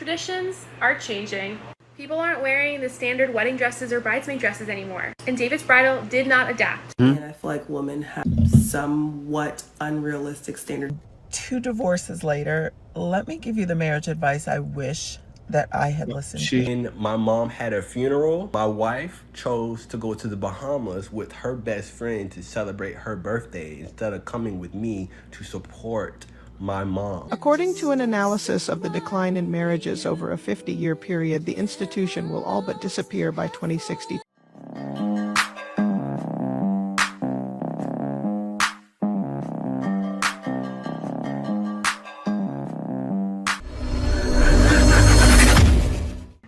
Traditions are changing. People aren't wearing the standard wedding dresses or bridesmaid dresses anymore. And David's Bridal did not adapt. And I feel like women have somewhat unrealistic standards. 2 divorces later, let me give you the marriage advice I wish that I had listened to. When my mom had her funeral, my wife chose to go to the Bahamas with her best friend to celebrate her birthday instead of coming with me to support my mom. According to an analysis of the decline in marriages over a 50-year period, the institution will all but disappear by 2060.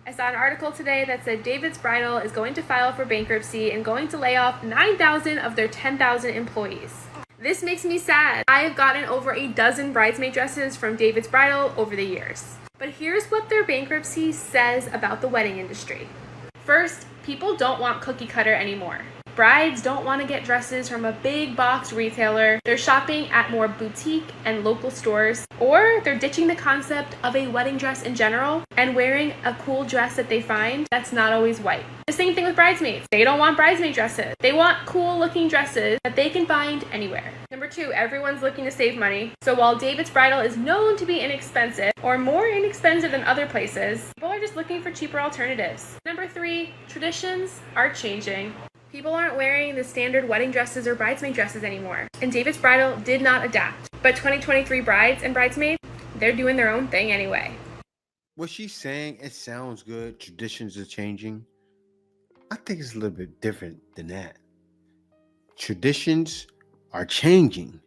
I saw an article today that said David's Bridal is going to file for bankruptcy and going to lay off 9,000 of their 10,000 employees. This makes me sad. I have gotten over a dozen bridesmaid dresses from David's Bridal over the years. But here's what their bankruptcy says about the wedding industry. First, people don't want cookie cutter anymore. Brides don't want to get dresses from a big box retailer. They're shopping at more boutique and local stores, or they're ditching the concept of a wedding dress in general and wearing a cool dress that they find that's not always white. The same thing with bridesmaids. They don't want bridesmaid dresses. They want cool looking dresses that they can find anywhere. Number 2, everyone's looking to save money. So while David's Bridal is known to be inexpensive, or more inexpensive than other places, people are just looking for cheaper alternatives. Number 3, traditions are changing. People aren't wearing the standard wedding dresses or bridesmaid dresses anymore. And David's Bridal did not adapt. But 2023 brides and bridesmaids, they're doing their own thing anyway. What she's saying, it sounds good. Traditions are changing. I think it's a little bit different than that. Traditions are changing.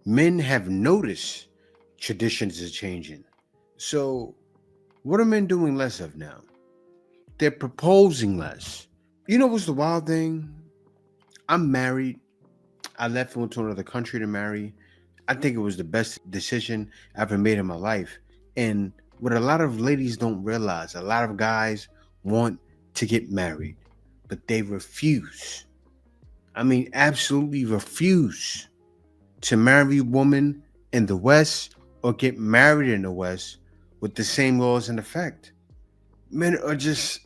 Men have noticed traditions are changing. So what are men doing less of now? They're proposing less. You know what's the wild thing? I'm married. I left and went to another country to marry. I think it was the best decision I ever made in my life. And what a lot of ladies don't realize, a lot of guys want to get married, but they refuse. I mean, absolutely refuse to marry a woman in the West or get married in the West with the same laws in effect. Men are just,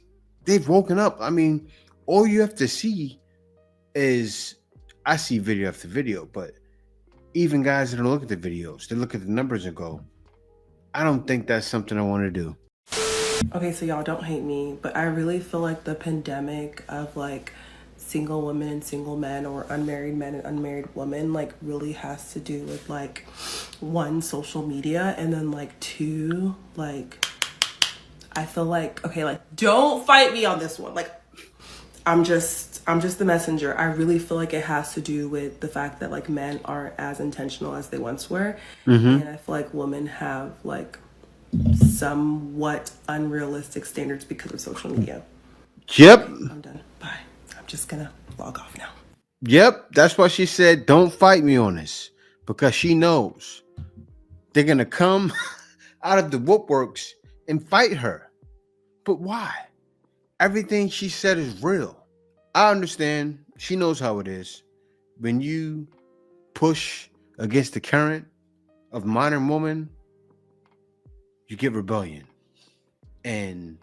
they've woken up. I mean, all you have to see is, I see video after video, but even guys that don't look at the videos, they look at the numbers and go, I don't think that's something I want to do. Okay, so y'all don't hate me, but I really feel like the pandemic of like single women and single men, or unmarried men and unmarried women, like really has to do with like 1, social media, and then like 2, like I feel like, okay, like don't fight me on this one. Like I'm just the messenger. I really feel like it has to do with the fact that like men aren't as intentional as they once were. And I feel like women have like somewhat unrealistic standards because of social media. Yep. I'm done. Bye. I'm just gonna log off now. Yep. That's why she said, don't fight me on this, because she knows they're going to come out of the woodworks and fight her. But why? Everything she said is real. I understand. She knows how it is. When you push against the current of modern woman, you get rebellion. And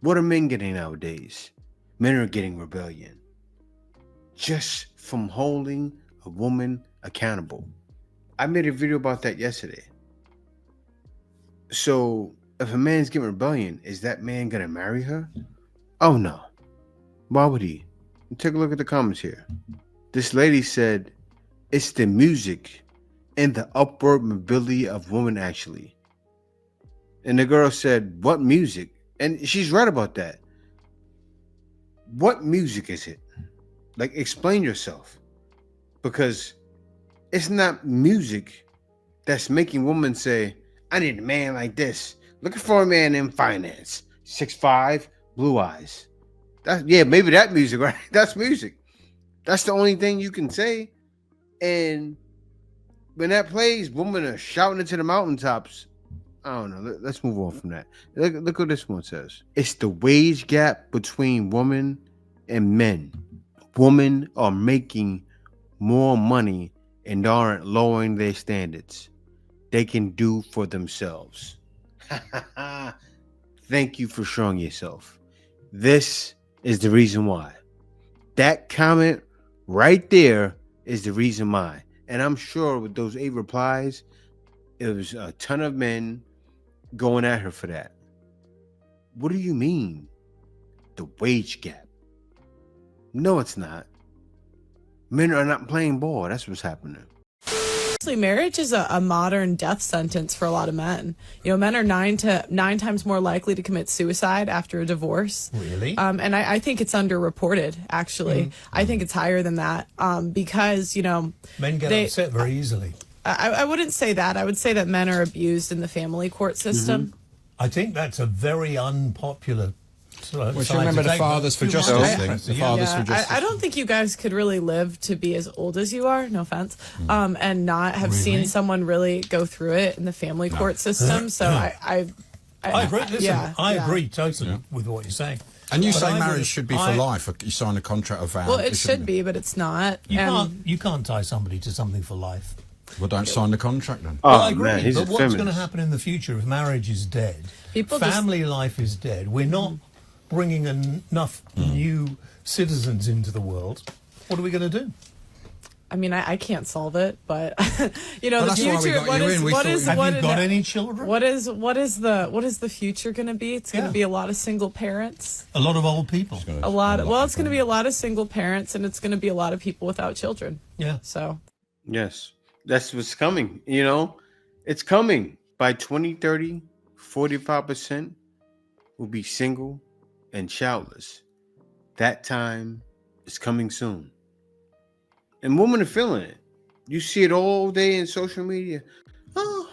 what are men getting nowadays? Men are getting rebellion just from holding a woman accountable. I made a video about that yesterday. So if a man's getting rebellion, is that man gonna marry her? Oh no. Why would he? Take a look at the comments here. This lady said, it's the music and the upward mobility of women, actually. And the girl said, what music? And she's right about that. What music is it? Like, explain yourself. Because it's not music that's making women say, I need a man like this. Looking for a man in finance. 6'5", blue eyes. Yeah, maybe that music, right? That's music. That's the only thing you can say. And when that plays, women are shouting it to the mountaintops. I don't know. Let's move on from that. Look what this one says. It's the wage gap between women and men. Women are making more money and aren't lowering their standards. They can do for themselves. Thank you for showing yourself. This is the reason why. That comment right there is the reason why. And I'm sure with those 8 replies, it was a ton of men going at her for that. What do you mean? The wage gap? No, it's not. Men are not playing ball. That's what's happening. Marriage is a modern death sentence for a lot of men. You know, men are 9 times more likely to commit suicide after a divorce. Really? And I think it's underreported, actually. I think it's higher than that because, you know... Men get upset very easily. I wouldn't say that. I would say that men are abused in the family court system. I think that's a very unpopular... We should remember the Fathers for Justice thing. The Fathers for Justice. I don't think you guys could really live to be as old as you are, no offense, and not have seen someone really go through it in the family court system. So I agree. Listen, I agree totally with what you're saying. And you say marriage should be for life. You sign a contract of vows. Well, it should be, but it's not. You can't tie somebody to something for life. Well, don't sign the contract then. Well, I agree, but what's going to happen in the future if marriage is dead? Family life is dead. We're not bringing enough new citizens into the world. What are we going to do? I mean, I can't solve it, but you know, well, the future. Have you got any children? What is the future going to be? It's going to be a lot of single parents, a lot of old people, it's going to be a lot of single parents, and it's going to be a lot of people without children. Yeah. So. Yes, that's what's coming. You know, it's coming by 2030. 45% will be single and childless. That time is coming soon. And women are feeling it. You see it all day in social media. Oh,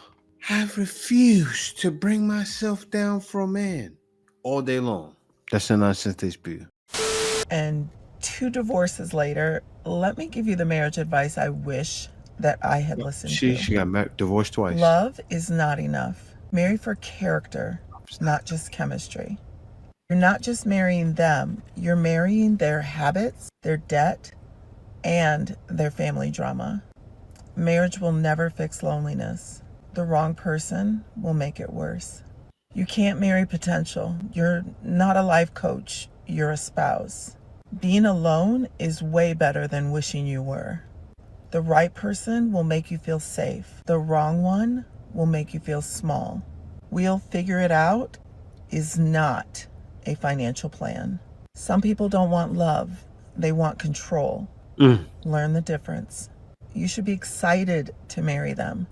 I refuse to bring myself down for a man. All day long. That's the nonsense they spew. And 2 divorces later, let me give you the marriage advice I wish that I had listened to. She got divorced twice. Love is not enough. Marry for character, not just chemistry. You're not just marrying them, you're marrying their habits, their debt, and their family drama. Marriage will never fix loneliness. The wrong person will make it worse. You can't marry potential. You're not a life coach, you're a spouse. Being alone is way better than wishing you were. The right person will make you feel safe. The wrong one will make you feel small. We'll figure it out is not a financial plan. Some people don't want love. They want control. Learn the difference. You should be excited to marry them,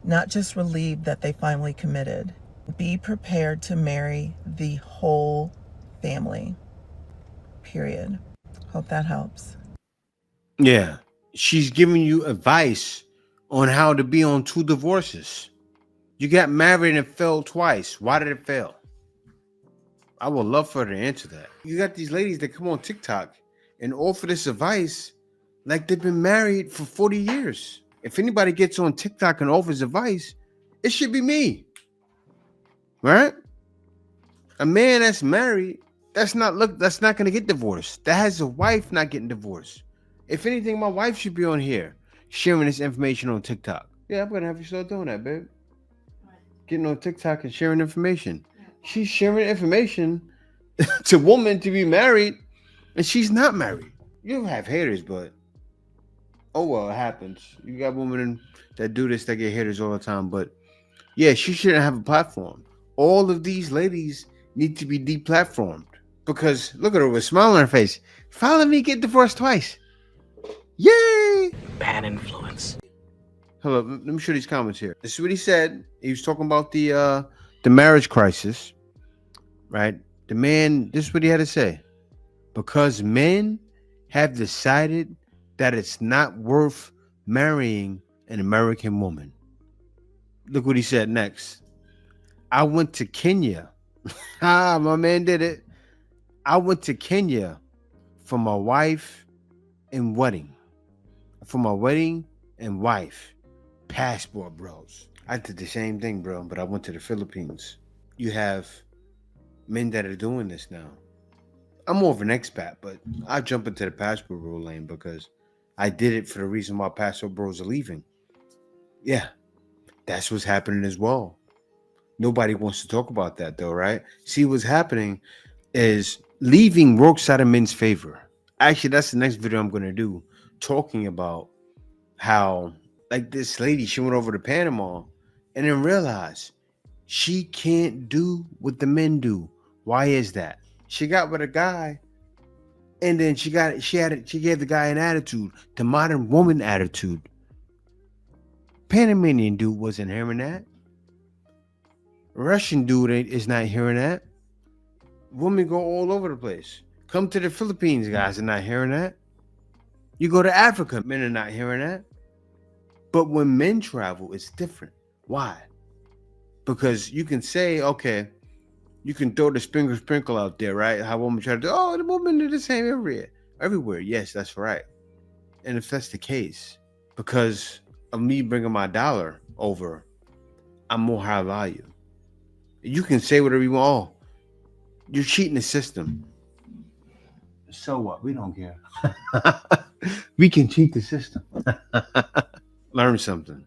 not just relieved that they finally committed. Be prepared to marry the whole family. Period. Hope that helps. Yeah. She's giving you advice on how to be on 2 divorces. You got married and failed twice. Why did it fail? I would love for her to answer that. You got these ladies that come on TikTok and offer this advice like they've been married for 40 years. If anybody gets on TikTok and offers advice, it should be me. Right? A man that's married, that's not going to get divorced. That has a wife not getting divorced. If anything, my wife should be on here sharing this information on TikTok. Yeah, I'm going to have you start doing that, babe. Getting on TikTok and sharing information. She's sharing information to women to be married, and she's not married. You have haters, but oh well, it happens. You got women that do this that get haters all the time, but yeah, she shouldn't have a platform. All of these ladies need to be deplatformed because look at her with a smile on her face. Follow me, get divorced twice. Yay! Bad influence. Hold up, let me show these comments here. This is what he said. He was talking about the marriage crisis, right? The man, this is what he had to say. Because men have decided that it's not worth marrying an American woman. Look what he said next. I went to Kenya. My man did it. I went to Kenya for my wife and wedding. For my wedding and wife. Passport bros. I did the same thing, bro, but I went to the Philippines. You have men that are doing this now. I'm more of an expat, but I jump into the passport bro lane because I did it for the reason why passport bros are leaving. Yeah, that's what's happening as well. Nobody wants to talk about that though, right? See, what's happening is leaving works out of men's favor. Actually, that's the next video I'm gonna do, talking about how, like, this lady, she went over to Panama and then realized she can't do what the men do. Why is that? She got with a guy, and then she gave the guy an attitude, the modern woman attitude. Panamanian dude wasn't hearing that. Russian dude is not hearing that. Women go all over the place. Come to the Philippines, guys are not hearing that. You go to Africa, men are not hearing that. But when men travel, it's different. Why? Because you can say, okay, you can throw the sprinkle out there, right? How women try to do, oh, the women are the same everywhere. Yes, that's right. And if that's the case, because of me bringing my dollar over, I'm more high value. You can say whatever you want. Oh, you're cheating the system. So what? We don't care. We can cheat the system. Learn something.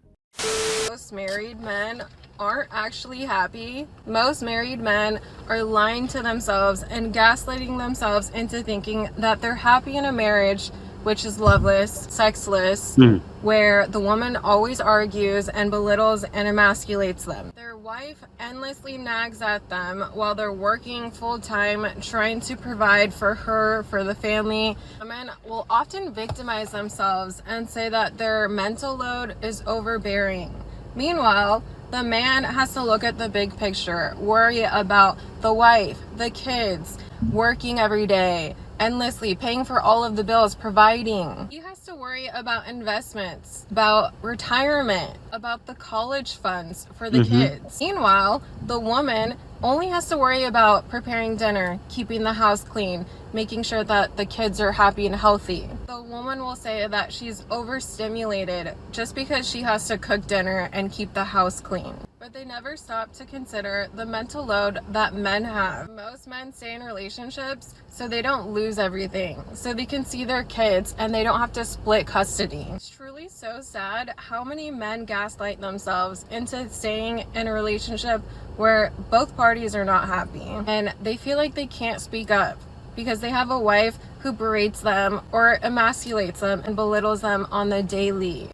Most married men aren't actually happy. Most married men are lying to themselves and gaslighting themselves into thinking that they're happy in a marriage which is loveless, sexless, where the woman always argues and belittles and emasculates them. Their wife endlessly nags at them while they're working full-time, trying to provide for her, for the family. Women will often victimize themselves and say that their mental load is overbearing. Meanwhile, the man has to look at the big picture, worry about the wife, the kids, working every day, endlessly paying for all of the bills, providing. He has to worry about investments, about retirement, about the college funds for the kids. Meanwhile, the woman only has to worry about preparing dinner, keeping the house clean, making sure that the kids are happy and healthy. The woman will say that she's overstimulated just because she has to cook dinner and keep the house clean. But they never stop to consider the mental load that men have. Most men stay in relationships so they don't lose everything, so they can see their kids and they don't have to split custody. It's truly so sad how many men gaslight themselves into staying in a relationship where both parties are not happy and they feel like they can't speak up because they have a wife who berates them or emasculates them and belittles them on the daily.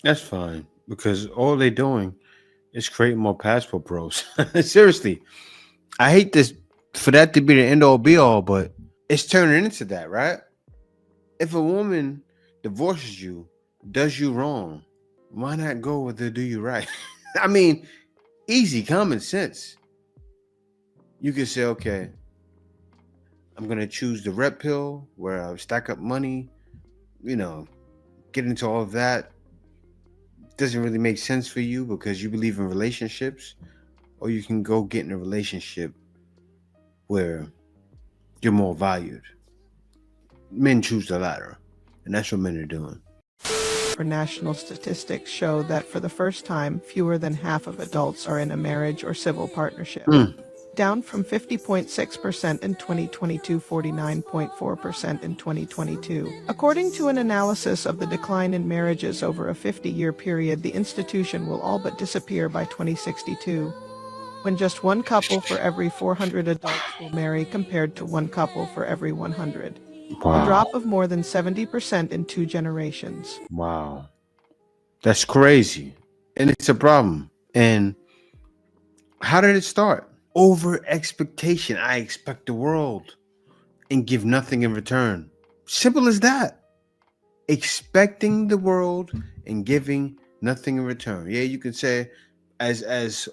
That's fine, because all they're doing is creating more passport bros. Seriously, I hate this for that to be the end all be all, but it's turning into that, right? If a woman divorces you, does you wrong, why not go with her do you right? I mean, easy, common sense. You could say, okay, I'm going to choose the red pill where I stack up money, get into all of that. Doesn't really make sense for you because you believe in relationships, or you can go get in a relationship where you're more valued. Men choose the latter, and that's what men are doing. National statistics show that for the first time, fewer than half of adults are in a marriage or civil partnership. Down from 50.6% in 2022, 49.4% in 2022. According to an analysis of the decline in marriages over a 50-year period, the institution will all but disappear by 2062, when just one couple for every 400 adults will marry compared to one couple for every 100. Wow. A drop of more than 70% in 2 generations. Wow. That's crazy. And it's a problem. And how did it start? Over expectation. I expect the world and give nothing in return. Simple as that. Expecting the world and giving nothing in return. Yeah, you could say, as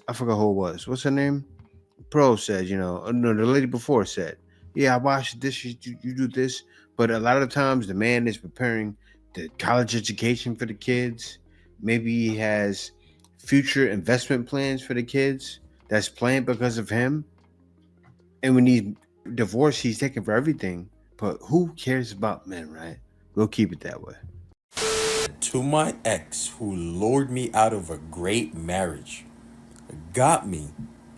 I forgot who it was. What's her name? Pro said, no, the lady before said, yeah, I wash the dishes, you do this. But a lot of times the man is preparing the college education for the kids. Maybe he has future investment plans for the kids that's planned because of him. And when he's divorced, he's taking for everything. But who cares about men, right? We'll keep it that way. To my ex who lured me out of a great marriage, got me,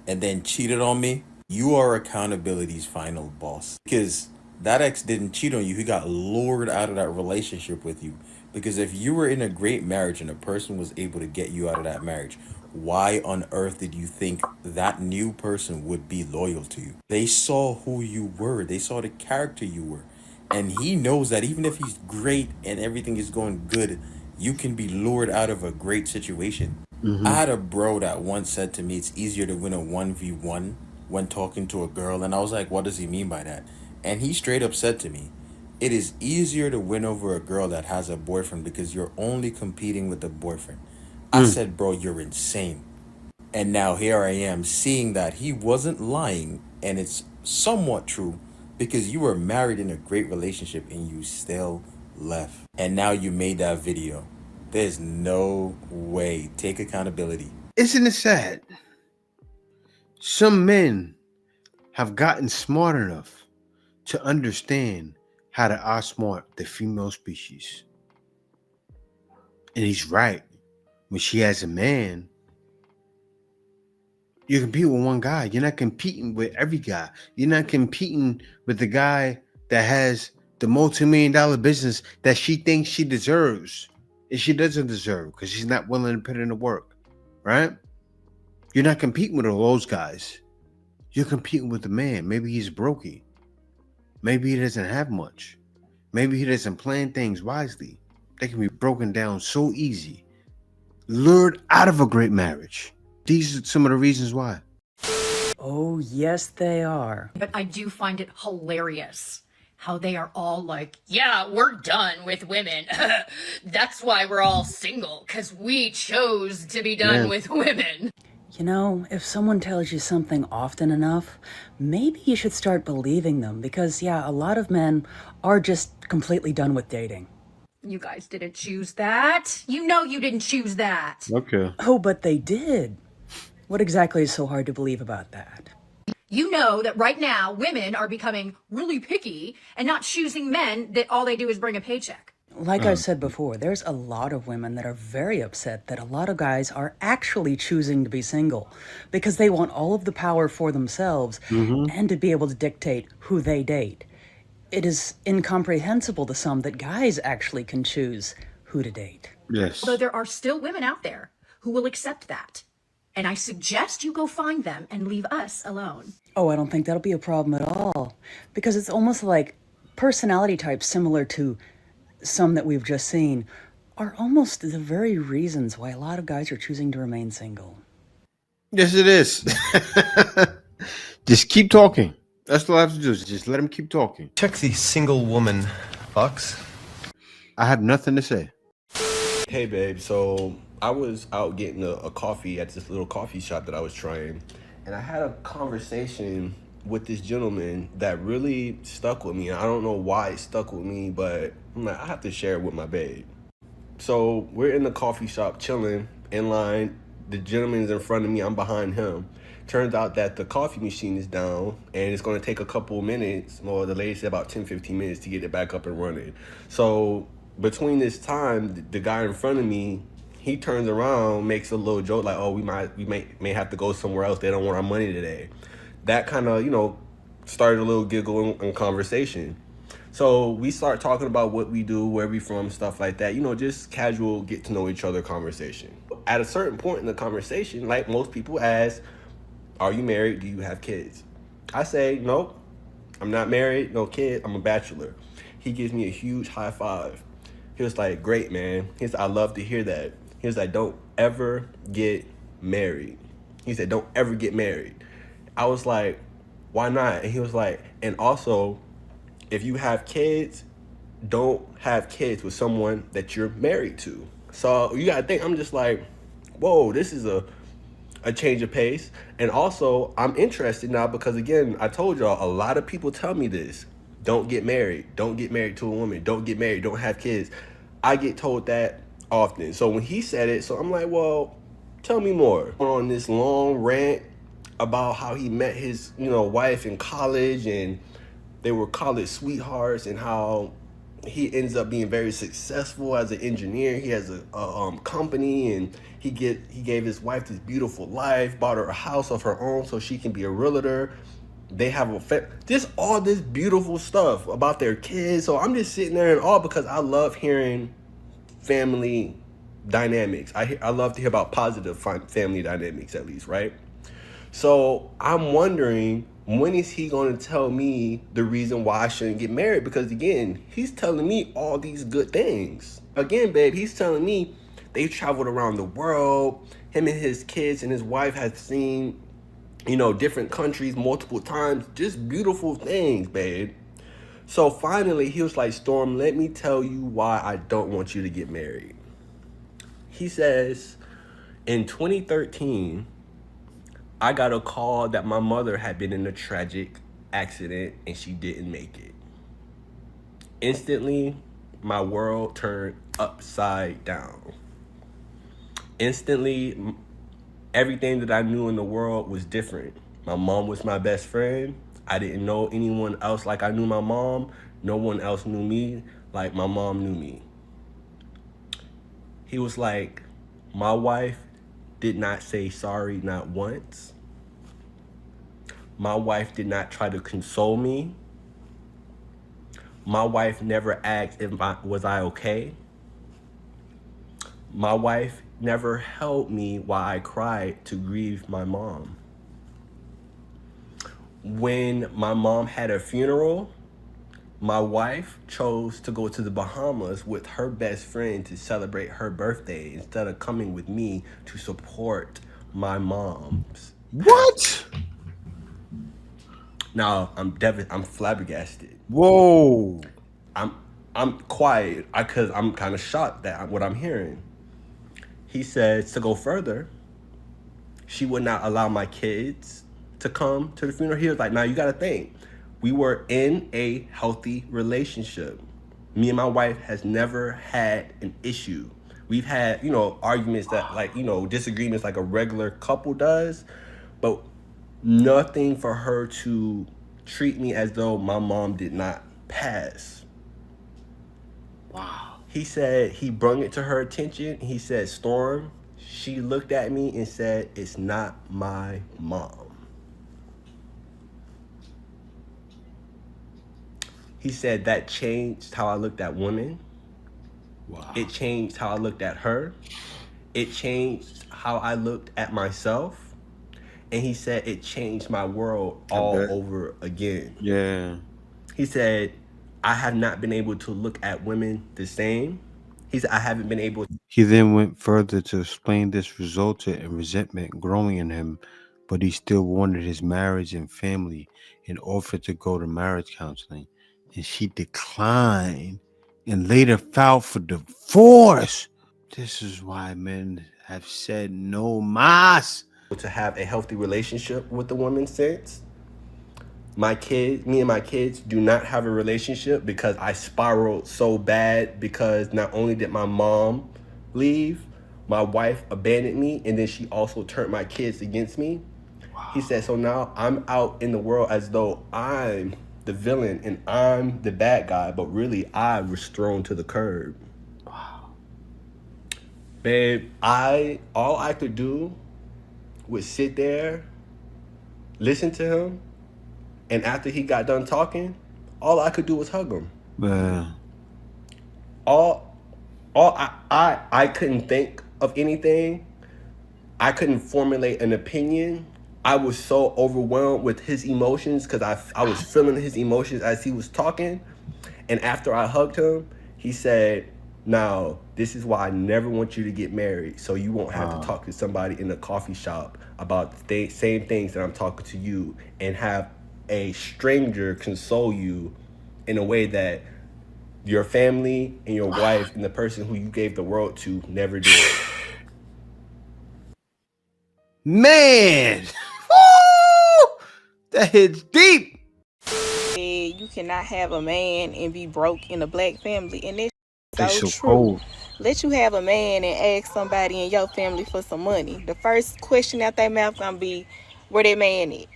and then cheated on me, you are accountability's final boss. Because that ex didn't cheat on you, he got lured out of that relationship with you. Because if you were in a great marriage and a person was able to get you out of that marriage, why on earth did you think that new person would be loyal to you? They saw who you were. They saw the character you were. And he knows that even if he's great and everything is going good, you can be lured out of a great situation. I had a bro that once said to me, it's easier to win a 1v1 when talking to a girl. And I was like, what does he mean by that? And he straight up said to me, it is easier to win over a girl that has a boyfriend because you're only competing with the boyfriend. I said, bro, you're insane. And now here I am seeing that he wasn't lying, and it's somewhat true because you were married in a great relationship and you still left. And now you made that video. There's no way. Take accountability. Isn't it sad? Some men have gotten smart enough to understand how to outsmart the female species. And he's right. When she has a man, you compete with one guy. You're not competing with every guy. You're not competing with the guy that has the multi-million-dollar business that she thinks she deserves. And she doesn't deserve because she's not willing to put in the work, right? You're not competing with all those guys. You're competing with the man. Maybe he's brokey. Maybe he doesn't have much. Maybe he doesn't plan things wisely. They can be broken down so easy. Lured out of a great marriage. These are some of the reasons why. Oh, yes, they are. But I do find it hilarious how they are all like, yeah, we're done with women. That's why we're all single, because we chose to be done with women. You know, if someone tells you something often enough, maybe you should start believing them because, yeah, a lot of men are just completely done with dating. You guys didn't choose that. You know you didn't choose that. Okay. Oh, but they did. What exactly is so hard to believe about that? You know that right now women are becoming really picky and not choosing men that all they do is bring a paycheck. Like I said before, there's a lot of women that are very upset that a lot of guys are actually choosing to be single because they want all of the power for themselves and to be able to dictate who they date. It is incomprehensible to some that guys actually can choose who to date. Yes. Although there are still women out there who will accept that. And I suggest you go find them and leave us alone. Oh, I don't think that'll be a problem at all. Because it's almost like personality types similar to some that we've just seen are almost the very reasons why a lot of guys are choosing to remain single. Yes, it is. Just keep talking. That's all I have to do is just let him keep talking. Check the single woman box. I have nothing to say. Hey, babe. So I was out getting a coffee at this little coffee shop that I was trying. And I had a conversation with this gentleman that really stuck with me. I don't know why it stuck with me, but I'm like, I have to share it with my babe. So we're in the coffee shop chilling in line. The gentleman's in front of me. I'm behind him. Turns out that the coffee machine is down and it's going to take a couple minutes, or the lady said about 10-15 minutes to get it back up and running. So between this time, the guy in front of me, he turns around, makes a little joke like, oh, we may have to go somewhere else. They don't want our money today. That kind of, started a little giggle and conversation. So we start talking about what we do, where we from, stuff like that. Just casual get to know each other conversation. At a certain point in the conversation, like most people ask, are you married? Do you have kids? I say, nope, I'm not married, no kid, I'm a bachelor. He gives me a huge high five. He was like, great, man. He said, I love to hear that. He was like, don't ever get married. He said, don't ever get married. I was like, why not? And he was like, and also, if you have kids, don't have kids with someone that you're married to. So you gotta think, I'm just like, whoa, this is a change of pace. And also, I'm interested now because, again, I told y'all, a lot of people tell me this. Don't get married. Don't get married to a woman. Don't get married. Don't have kids. I get told that often. So when he said it, so I'm like, well, tell me more. On this long rant about how he met his, wife in college and they were college sweethearts and how he ends up being very successful as an engineer. He has a company and he gave his wife this beautiful life, bought her a house of her own so she can be a realtor. They have just all this beautiful stuff about their kids. So I'm just sitting there in awe because I love hearing family dynamics. I love to hear about positive family dynamics, at least, right? So I'm wondering, when is he going to tell me the reason why I shouldn't get married? Because again, he's telling me all these good things. Again, babe, he's telling me they traveled around the world. Him and his kids and his wife have seen, different countries multiple times. Just beautiful things, babe. So finally, he was like, Storm, let me tell you why I don't want you to get married. He says, in 2013, I got a call that my mother had been in a tragic accident and she didn't make it. Instantly, my world turned upside down. Instantly, everything that I knew in the world was different. My mom was my best friend. I didn't know anyone else like I knew my mom. No one else knew me like my mom knew me. He was like, my wife did not say sorry not once. My wife did not try to console me. My wife never asked if was I okay. My wife never held me while I cried to grieve my mom. When my mom had a funeral, my wife chose to go to the Bahamas with her best friend to celebrate her birthday instead of coming with me to support my mom's. What? Now I'm flabbergasted. Whoa. I'm quiet because I'm kind of shocked at what I'm hearing. He says to go further, she would not allow my kids to come to the funeral. He was like, now you got to think, we were in a healthy relationship. Me and my wife has never had an issue. We've had, arguments that disagreements like a regular couple does, but nothing for her to treat me as though my mom did not pass. Wow. He said he brought it to her attention. He said, Storm, she looked at me and said, it's not my mom. He said that changed how I looked at women. Wow. It changed how I looked at her. It changed how I looked at myself. And he said it changed my world all over again. Yeah. He said, I have not been able to look at women the same. He said, I haven't been able to. He then went further to explain this resulted in resentment growing in him, but he still wanted his marriage and family and offered to go to marriage counseling. And she declined and later filed for divorce. This is why men have said no mas. To have a healthy relationship with the woman since. Me and my kids do not have a relationship because I spiraled so bad because not only did my mom leave, my wife abandoned me, and then she also turned my kids against me. Wow. He said, so now I'm out in the world as though I'm the villain and I'm the bad guy, but really I was thrown to the curb. Wow. Babe, all I could do was sit there, listen to him, and after he got done talking, all I could do was hug him. Man. I couldn't think of anything. I couldn't formulate an opinion. I was so overwhelmed with his emotions because I was feeling his emotions as he was talking. And after I hugged him, he said, now, this is why I never want you to get married, so you won't have to talk to somebody in a coffee shop about the same things that I'm talking to you, and have a stranger console you in a way that your family and your wife and the person who you gave the world to never did. Man, woo! That hits deep. You cannot have a man and be broke in a black family, and that's so true. Cold. Let you have a man and ask somebody in your family for some money. The first question out their mouth gonna be, where that man at?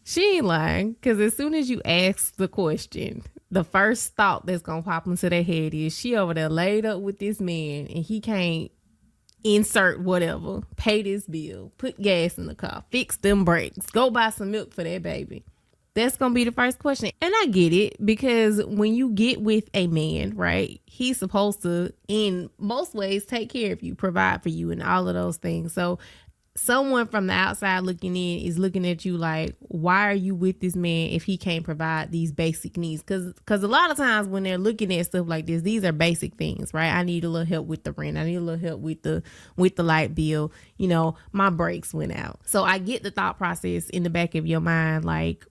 She ain't lying, because as soon as you ask the question, the first thought that's gonna pop into their head is she over there laid up with this man and he can't insert whatever, pay this bill, put gas in the car, fix them brakes, go buy some milk for that baby. That's going to be the first question. And I get it, because when you get with a man, right, he's supposed to, in most ways, take care of you, provide for you, and all of those things. So someone from the outside looking in is looking at you like, why are you with this man if he can't provide these basic needs? Because a lot of times when they're looking at stuff like this, these are basic things, right? I need a little help with the rent. I need a little help with the light bill. You know, my brakes went out. So I get the thought process in the back of your mind, like,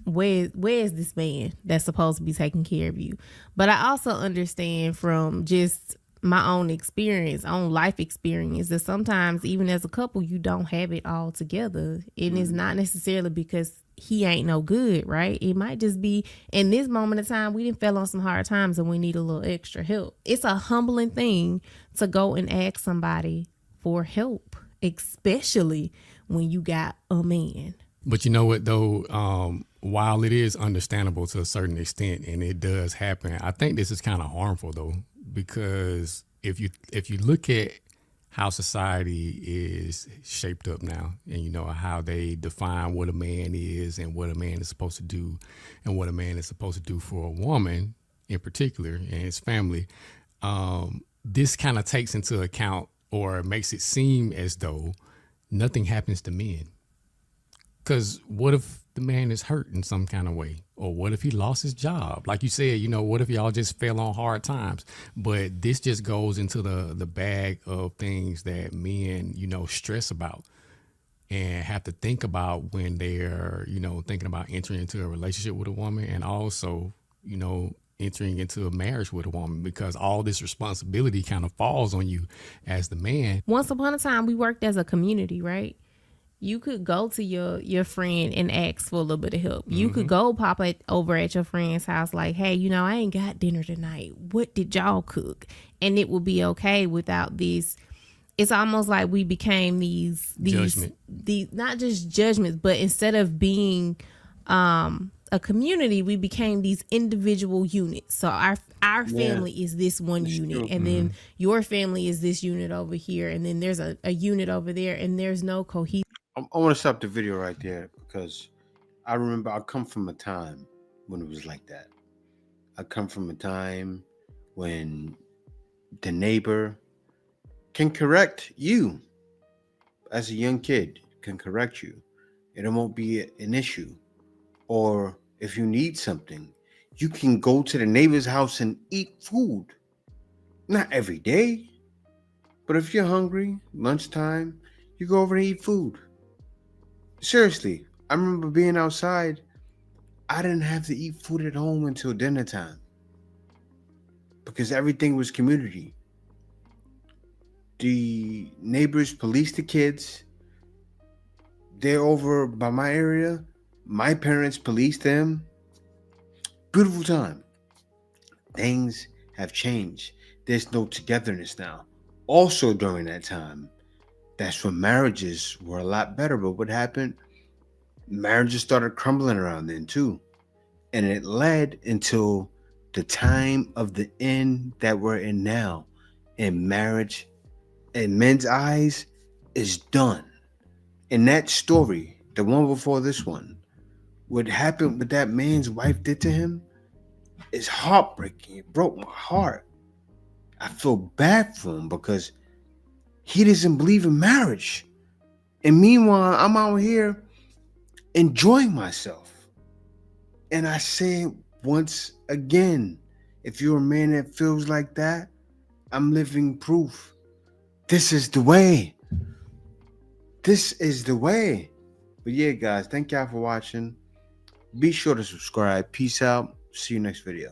where is this man that's supposed to be taking care of you? But I also understand from just my own experience, own life experience, that sometimes even as a couple, you don't have it all together. And it's not necessarily because he ain't no good, right? It might just be in this moment of time, we didn't fell on some hard times and we need a little extra help. It's a humbling thing to go and ask somebody for help, especially when you got a man. But you know what, though, while it is understandable to a certain extent, and it does happen, I think this is kind of harmful, though, because if you look at how society is shaped up now, and you know how they define what a man is and what a man is supposed to do, and what a man is supposed to do for a woman in particular and his family, this kind of takes into account, or makes it seem as though nothing happens to men. Because what if the man is hurt in some kind of way? Or what if he lost his job? Like you said, you know, what if y'all just fell on hard times? But this just goes into the bag of things that men, you know, stress about and have to think about when they're, you know, thinking about entering into a relationship with a woman, and also, you know, entering into a marriage with a woman, because all this responsibility kind of falls on you as the man. Once upon a time, we worked as a community, right? You could go to your friend and ask for a little bit of help. You could go pop it over at your friend's house like, hey, you know, I ain't got dinner tonight. What did y'all cook? And it will be okay without these. It's almost like we became these not just judgments, but instead of being a community, we became these individual units. So our family is this one unit, and then your family is this unit over here, and then there's a unit over there, and there's no cohesion. I want to stop the video right there, because I remember I come from a time when it was like that. I come from a time when the neighbor can correct you as a young kid, can correct you, and it won't be an issue. Or if you need something, you can go to the neighbor's house and eat food. Not every day, but if you're hungry, lunchtime, you go over and eat food. Seriously, I remember being outside. I didn't have to eat food at home until dinner time, because everything was community. The neighbors police the kids. They're over by my area. My parents police them. Beautiful time. Things have changed. There's no togetherness now. Also during that time, that's when marriages were a lot better. But what happened? Marriages started crumbling around then too. And it led until the time of the end that we're in now. And marriage, in men's eyes, is done. And that story, the one before this one, what happened, what that man's wife did to him, is heartbreaking. It broke my heart. I feel bad for him because he doesn't believe in marriage. And meanwhile, I'm out here enjoying myself. And I say it once again, if you're a man that feels like that, I'm living proof. This is the way. This is the way. But yeah, guys, thank y'all for watching. Be sure to subscribe. Peace out. See you next video.